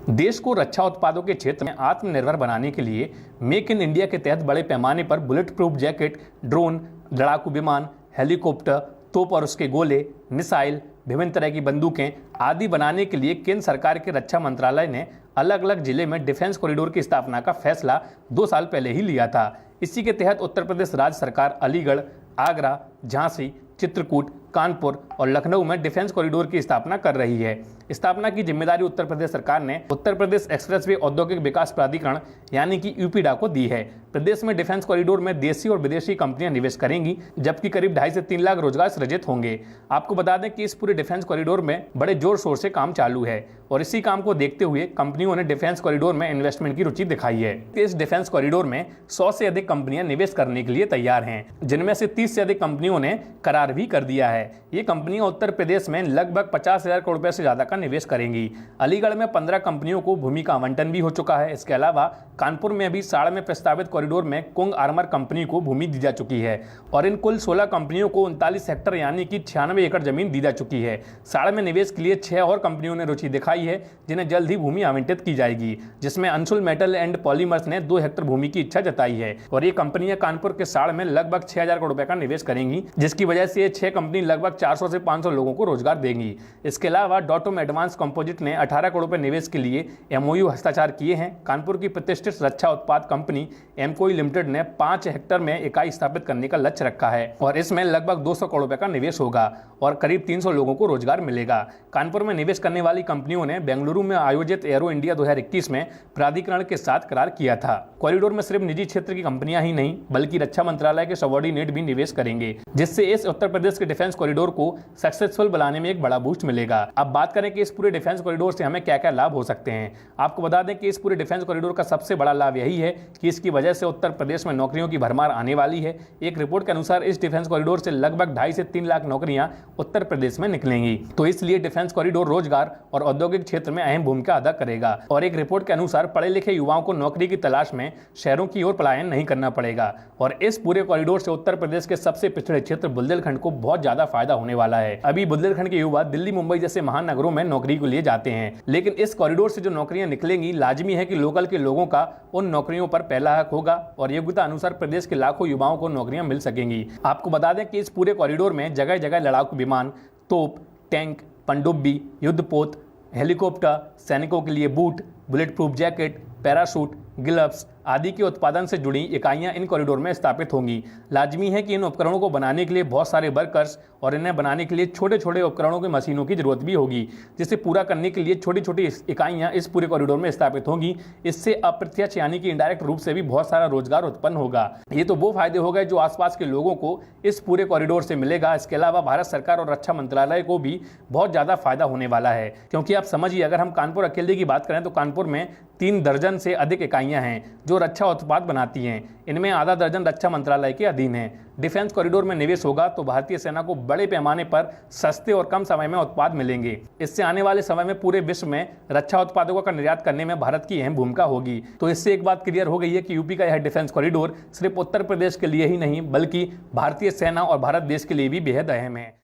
देश को रक्षा उत्पादों के क्षेत्र में आत्मनिर्भर बनाने के लिए मेक इन इंडिया के तहत बड़े पैमाने पर बुलेट प्रूफ जैकेट, ड्रोन, लड़ाकू विमान, हेलीकॉप्टर, तोप और उसके गोले, मिसाइल, विभिन्न तरह की बंदूकें आदि बनाने के लिए केंद्र सरकार के रक्षा मंत्रालय ने अलग अलग जिले में डिफेंस कॉरिडोर की स्थापना का फैसला 2 साल पहले ही लिया था। इसी के तहत उत्तर प्रदेश राज्य सरकार अलीगढ़, आगरा, झांसी, चित्रकूट, कानपुर और लखनऊ में डिफेंस कॉरिडोर की स्थापना कर रही है। स्थापना की जिम्मेदारी उत्तर प्रदेश सरकार ने उत्तर प्रदेश एक्सप्रेसवे औद्योगिक विकास प्राधिकरण यानी कि यूपीडा को दी है। प्रदेश में डिफेंस कॉरिडोर में देशी और विदेशी कंपनियां निवेश करेंगी, जबकि करीब 2.5 से 3 लाख रोजगार सृजित होंगे। आपको बता दें कि इस पूरे डिफेंस कॉरिडोर में बड़े जोर शोर से काम चालू है और इसी काम को देखते हुए कंपनियों ने डिफेंस कॉरिडोर में इन्वेस्टमेंट की रुचि दिखाई है। इस डिफेंस कॉरिडोर में 100 से अधिक कंपनियां निवेश करने के लिए तैयार हैं, जिनमें से 30 से अधिक कंपनियों ने करार भी कर दिया है। ये कंपनियां उत्तर प्रदेश में लगभग 50,000 करोड़ रुपए से ज्यादा का निवेश करेंगी। अलीगढ़ में 15 कंपनियों को भूमि का आवंटन भी हो चुका है। इसके अलावा कानपुर में भी साड़ में प्रस्तावित कॉरिडोर में कुंग आर्मर कंपनी को भूमि दी जा चुकी है और इन कुल 16 कंपनियों को 39 हेक्टर यानी कि 96 एकड़ जमीन दी जा चुकी है। साड़ में निवेश के लिए 6 और कंपनियों ने रुचि दिखाई है, जिन्हें जल्द ही भूमि आवंटित की जाएगी, जिसमें अंशुल मेटल एंड पॉलीमर्स ने 2 हेक्टर भूमि की इच्छा जताई है और ये कंपनियां कानपुर के साड़ में लगभग 6,000 करोड़ रुपए का निवेश करेंगी, जिसकी वजह से ये 6 कंपनी लगभग 400 से 500 लोगों को रोजगार देंगी। इसके अलावा डॉटोम एडवांस कंपोजिट ने 18 करोड़ रुपए निवेश के लिए एमओयू हस्ताक्षर किए हैं। कानपुर की प्रतिष्ठित रक्षा उत्पाद कंपनी एमकोई लिमिटेड ने 5 हेक्टर में इकाई स्थापित करने का लक्ष्य रखा है और इसमें लगभग 200 करोड़ रुपए का निवेश होगा और करीब 300 लोगों को रोजगार मिलेगा। कानपुर में निवेश करने वाली कंपनियों ने बेंगलुरु में आयोजित एरो इंडिया 2021 में प्राधिकरण के साथ करार किया था। कॉरिडोर में सिर्फ निजी क्षेत्र की कंपनियां ही नहीं बल्कि रक्षा मंत्रालय के सबऑर्डिनेट भी निवेश करेंगे, जिससे इस उत्तर प्रदेश के डिफेंस कॉरिडोर को सक्सेसफुल बनाने में एक बड़ा बूस्ट मिलेगा। अब बात करें कि इस पूरे डिफेंस कॉरिडोर से हमें क्या क्या लाभ हो सकते हैं। आपको बता दें कि इस पूरे डिफेंस कॉरिडोर का सबसे बड़ा लाभ यही है कि इसकी वजह से उत्तर प्रदेश में नौकरियों की भरमार आने वाली है। एक रिपोर्ट के अनुसार इस डिफेंस कॉरिडोर से लगभग 2.5 से 3 लाख नौकरियां उत्तर प्रदेश में निकलेंगी, तो इसलिए डिफेंस कॉरिडोर रोजगार और औद्योगिक क्षेत्र में अहम भूमिका अदा करेगा। और एक रिपोर्ट के अनुसार पढ़े लिखे युवाओं को नौकरी की तलाश में शहरों की ओर पलायन नहीं करना पड़ेगा और इस पूरे कॉरिडोर से उत्तर प्रदेश के सबसे पिछड़े क्षेत्र बुंदेलखंड को बहुत ज्यादा फायदा होने वाला है। अभी बुंदेलखंड के युवा दिल्ली, मुंबई जैसे महानगरों में नौकरी के लिए जाते हैं, लेकिन इस कॉरिडोर से जो नौकरियां निकलेंगी लाजमी है कि लोकल के लोगों का उन नौकरियों पर पहला हक होगा और योग्यता अनुसार प्रदेश के लाखों युवाओं को नौकरियां मिल सकेंगी। आपको बता दें कि इस पूरे कॉरिडोर में जगह जगह लड़ाकू विमान, तोप, टैंक, पनडुब्बी, युद्धपोत, हेलीकॉप्टर, सैनिकों के लिए boot, bullet proof jacket, parachute, gloves आदि के उत्पादन से जुड़ी इकाइयां इन कॉरिडोर में स्थापित होंगी। लाजमी है कि इन उपकरणों को बनाने के लिए बहुत सारे वर्कर्स और इन्हें बनाने के लिए छोटे छोटे उपकरणों की मशीनों की जरूरत भी होगी, जिसे पूरा करने के लिए छोटी छोटी इकाइयां इस पूरे कॉरिडोर में स्थापित होंगी। इससे अप्रत्यक्ष यानी कि इनडायरेक्ट रूप से भी बहुत सारा रोजगार उत्पन्न होगा। ये तो वो फायदे हो गए जो आसपास के लोगों को इस पूरे कॉरिडोर से मिलेगा। इसके अलावा भारत सरकार और रक्षा मंत्रालय को भी बहुत ज्यादा फायदा होने वाला है, क्योंकि आप समझिए अगर हम कानपुर अकेले की बात करें तो कानपुर में 3 दर्जन से अधिक इकाइयां हैं जो रक्षा उत्पाद बनाती हैं। इनमें आधा दर्जन रक्षा मंत्रालय के अधीन है। डिफेंस कॉरिडोर में निवेश होगा तो भारतीय सेना को बड़े पैमाने पर सस्ते और कम समय में उत्पाद मिलेंगे। इससे आने वाले समय में पूरे विश्व में रक्षा उत्पादों का निर्यात करने में भारत की अहम भूमिका होगी। तो इससे एक बात क्लियर हो गई है कि यूपी का यह डिफेंस कॉरिडोर सिर्फ उत्तर प्रदेश के लिए ही नहीं बल्कि भारतीय सेना और भारत देश के लिए भी बेहद अहम है।